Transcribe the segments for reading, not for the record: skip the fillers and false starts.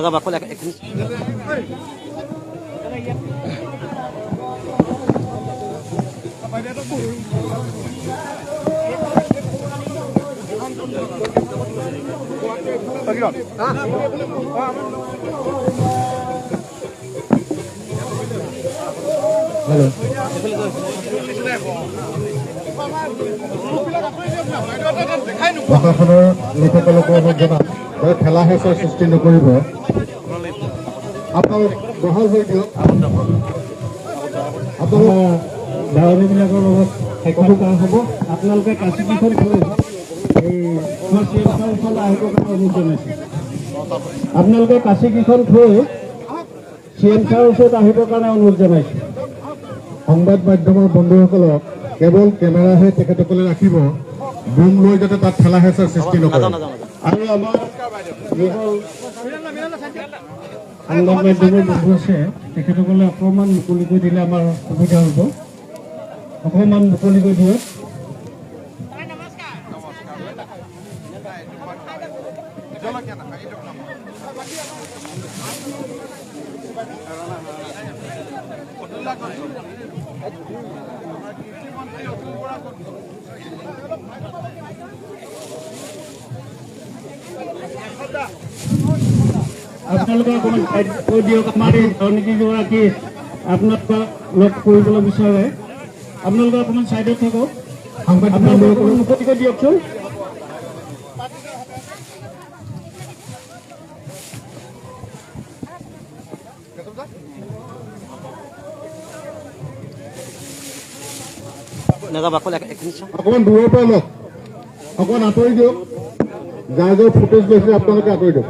নাযাবা অকল একখিনি প্ৰশাসনৰ লোকসকলকো অনুৰোধ জনাম যে ঠেলা হেঁচাৰ সৃষ্টি নকৰিব। আপোনালোক বহল হৈ দিয়ক। আপোনাৰ দাৱনীবিলাকৰ লগত সাক্ষাৎকাৰ হ'ব। আপোনালোকে কাছিকিখন থৈ এই ওচৰলৈ আহিবৰ কাৰণে অনুৰোধ জনাইছে। আপোনালোকে কাছিকিখন থৈ চিএমচাৰ ওচৰত আহিবৰ কাৰণে অনুৰোধ জনাইছে। সংবাদ মাধ্যমৰ বন্ধুসকলক কেৱল কেমেৰাহে তেখেতসকলে ৰাখিব, বুম লৈ যাতে তাত ঠেলা হেঁচাৰ সৃষ্টি নকৰে। আৰু আমাৰ যিসকল সংবাদ মাধ্যমৰ বন্ধু আছে তেখেতসকলে অকণমান মুকলিকৈ দিলে আমাৰ সুবিধা হ'ব। অকণমান মুকলিকৈ দিয়ক। আপোনালোকে অকণমান কৈ দিয়ক। আমাৰ এই দুৰ্নীতিগৰাকী আপোনালোকে লগ কৰিবলৈ বিচাৰে, আপোনালোকে অকণমান ছাইডত থাকক। আপোনালোকে মুকলিকৈ দিয়কচোন। নাযাবা অকল একখিনি অকণমান দূৰৰ পৰা লওক, অকণমান আঁতৰি দিয়ক। যাৰ যাৰ ফুটেজ লৈছে আপোনালোকে আঁতৰি দিয়ক।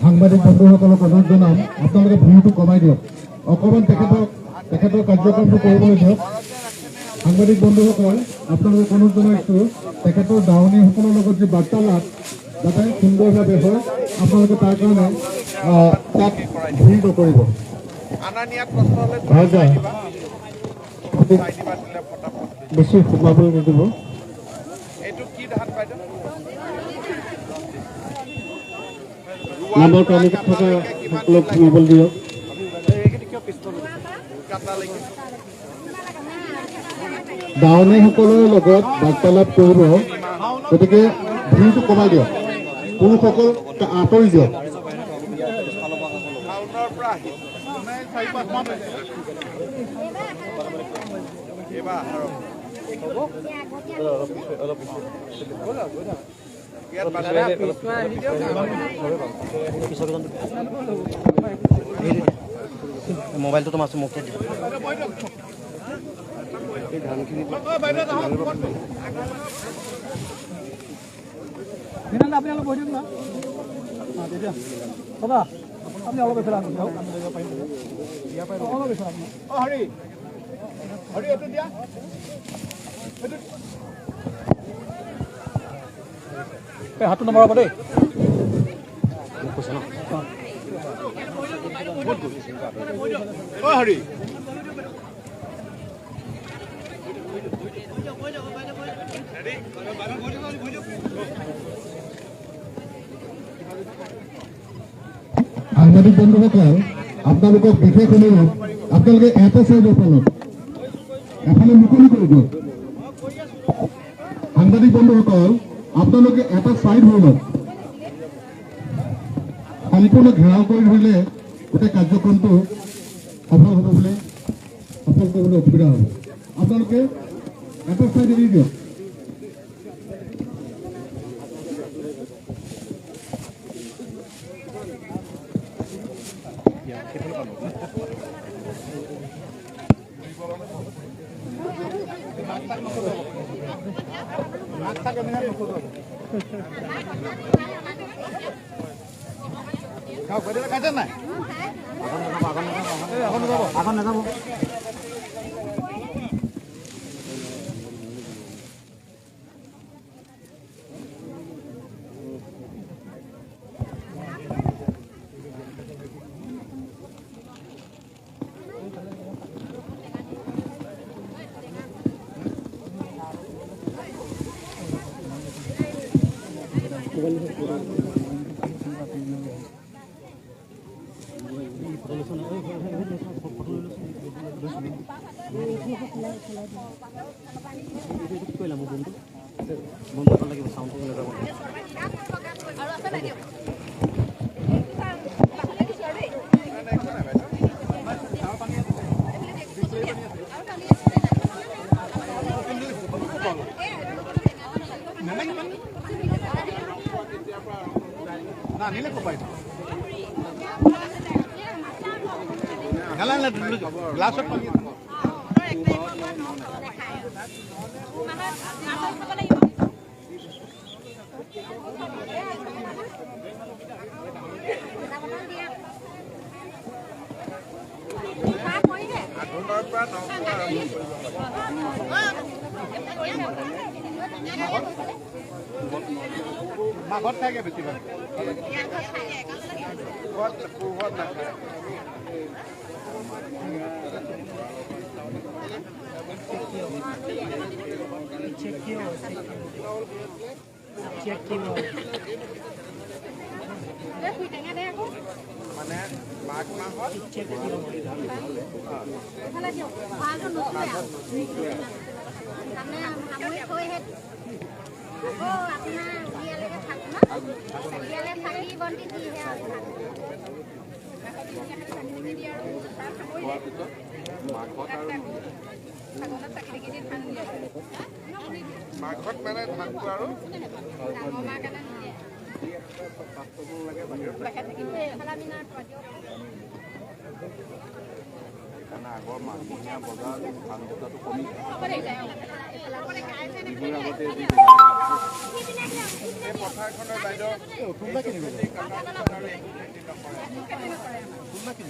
সাংবাদিক বন্ধুসকলক অনুৰোধ জনাম, আপোনালোকে ভিৰটো কমাই দিয়ক। অকণমান তেখেতৰ কাৰ্যক্ৰমটো কৰিবলৈ দিয়ক। সাংবাদিক বন্ধুসকল আপোনালোকক অনুৰোধ জনাইছোঁ, তেখেতৰ দাৱনীসকলৰ লগত যি বাৰ্তালাপ যাতে সুন্দৰভাৱে হয়, আপোনালোকে তাৰ কাৰণে তাত ভিৰ নকৰিব। বেছি সোমাবলৈ নিদিব। নামৰ তালিকাত থকা সকলক সোমাবলৈ দিয়ক। দাৱনীসকলৰ লগত বাৰ্তালাপ কৰিব, গতিকে ভিৰটো কমাই দিয়ক। পুৰুষসকল আঁতৰি দিয়ক। মোবাইলটো তোমাৰ মোক আপুনি অলপ বহি দিয়ক না তেতিয়া দাদা আপুনি অলপ এইফালে আহক অলপ এইফালে হৰি হৰি এইটো দিয়া হাতটো নমৰাব দেই কৈছে ন হৰি সাংবাদিক বন্ধুসকল আপোনালোকক বিশেষ অনুৰোধ, আপোনালোকে এটা চাইডৰ ফালত এফালে মুকলি কৰিব। সাংবাদিক বন্ধুসকল আপোনালোকে এটা চাইড হৈ লওক। সম্পূৰ্ণ ঘেৰাও কৰি ধৰিলে গোটেই কাৰ্যক্ৰমটো সফল হ'ব বুলি সফল কৰিবলৈ অসুবিধা হ'ব। আপোনালোকে এটা চাইড এৰি দিয়ক। আগত নাযাব গ্লাছত পানী মাঘত থাকে বেছিভাগ মানে মাঘ মাহত মাঘত মানে ধানটো আৰু আগৰ মানুহীয়া বজাৰ ধান বজাৰটো কমি বিহুৰ আগতে এই পথাৰখনৰ বাইদেউ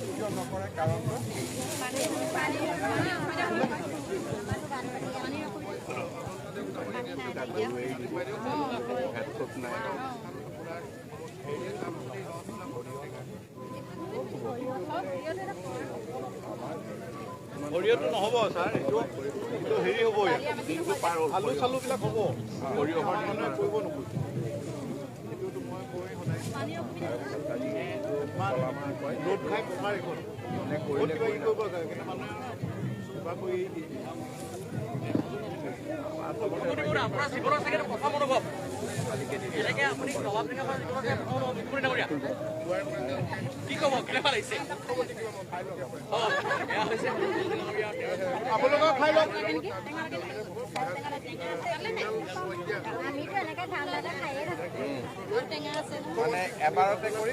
কিয় নকৰে কাৰণটো সৰিয়হটো নহ'ব ছাৰ এইটো হেৰি হ'ব আলু চালুবিলাক হ'ব সৰিয়হৰ মানুহে কৰিব নোখোজে এইটোতো মই কৈ সদায় ৰ'দ খাই পথাৰ এখন বহুত কিবা কিবি কৰিব যায় কিন্তু মানুহে কিবা কৰি আপোনাৰ জীৱনৰ চাগে প্ৰথম অনুভৱ এনেকৈ আপুনি প্ৰভাৱ কি ক'ব কেনেকুৱা লাগিছে আপোনালোকক খাই লওক মানে এবাৰতে কৰি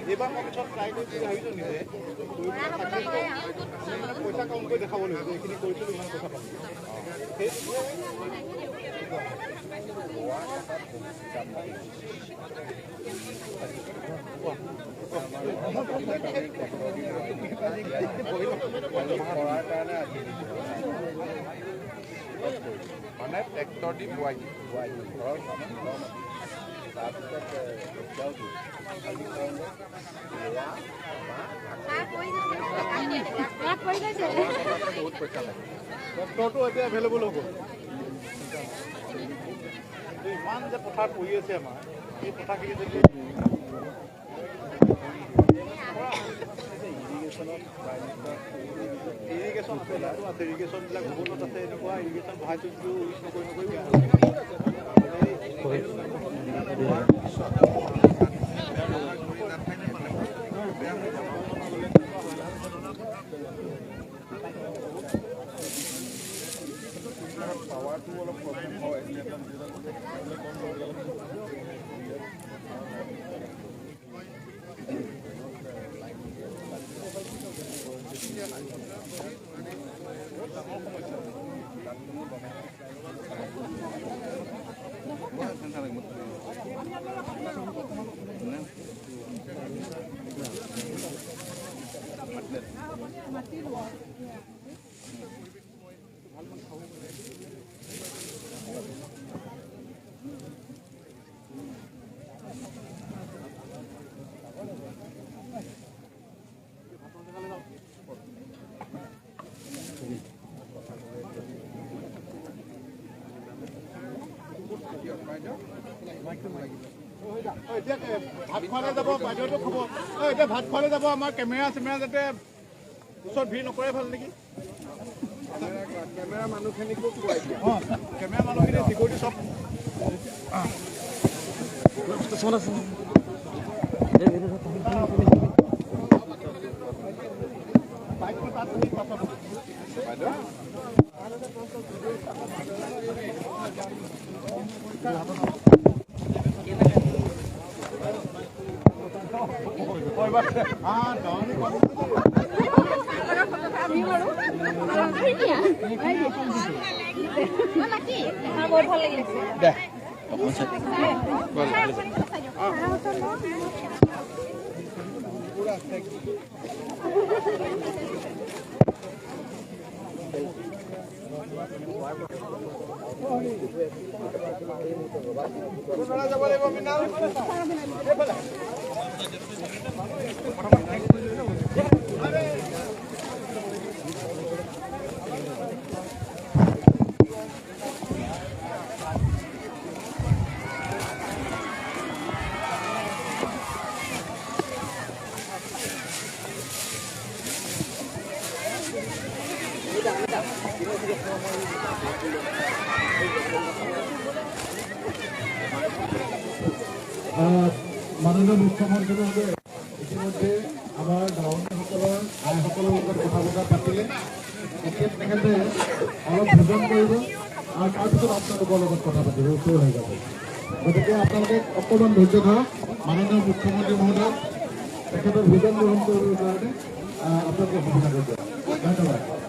এইবাৰ মই পিছত ট্ৰাই কৰিছোঁ ভাবিছোঁ নিজে পইচা কম কৰি দেখাব লাগিব এইখিনি কৰিছিলোঁ ইমান পইচা পাম মানে ট্ৰেক্টৰ দি বোৱাই তাৰপিছত বহুত পইচা লাগে ট্ৰেক্টৰটো এতিয়া এভেইলেবল হ'ব ইমান যে পথাৰ পৰি আছে আমাৰ এই পথাৰখিনি যদি ইৰিগেশ্যনত ইৰিগেশ্যন আছে ইয়াতো আছে ইৰিগেশ্যনবিলাক ভূগোলত আছে এনেকুৱা ইৰিগেশ্যন বহাইছোঁ যদিও ইউজ নকৰি পাৱাৰটো অলপ প্ৰব্লেম হয় এতিয়া ভাত খোৱালে যাব বাহিৰতো খাব এতিয়া ভাত খোৱালে যাব আমাৰ কেমেৰা চেমেৰা যাতে ওচৰত ভিৰ নকৰে ভাল নেকি কেমেৰা মানুহখিনিকো অঁ কেমেৰা মানুহখিনি চিকিউৰিটি চব बहुत ভাল লাগিছে মাননীয় মুখ্যমন্ত্ৰী মহোদয় ইতিমধ্যে আমাৰ গাঁৱলীয়াসকলৰ আইসকলৰ লগত কথা বতৰা পাতিলে এতিয়া তেখেতে অলপ ভোজন কৰিব আৰু তাৰপিছত আপোনালোকৰ লগত কথা পাতিব ওচৰ হৈ যাব গতিকে আপোনালোকে অকণমান ধৈৰ্য ধৰক মাননীয় মুখ্যমন্ত্ৰী মহোদয় তেখেতৰ ভোজন গ্ৰহণ কৰিবৰ কাৰণে আপোনালোকে সুবিধা কৰি দিয়ক ধন্যবাদ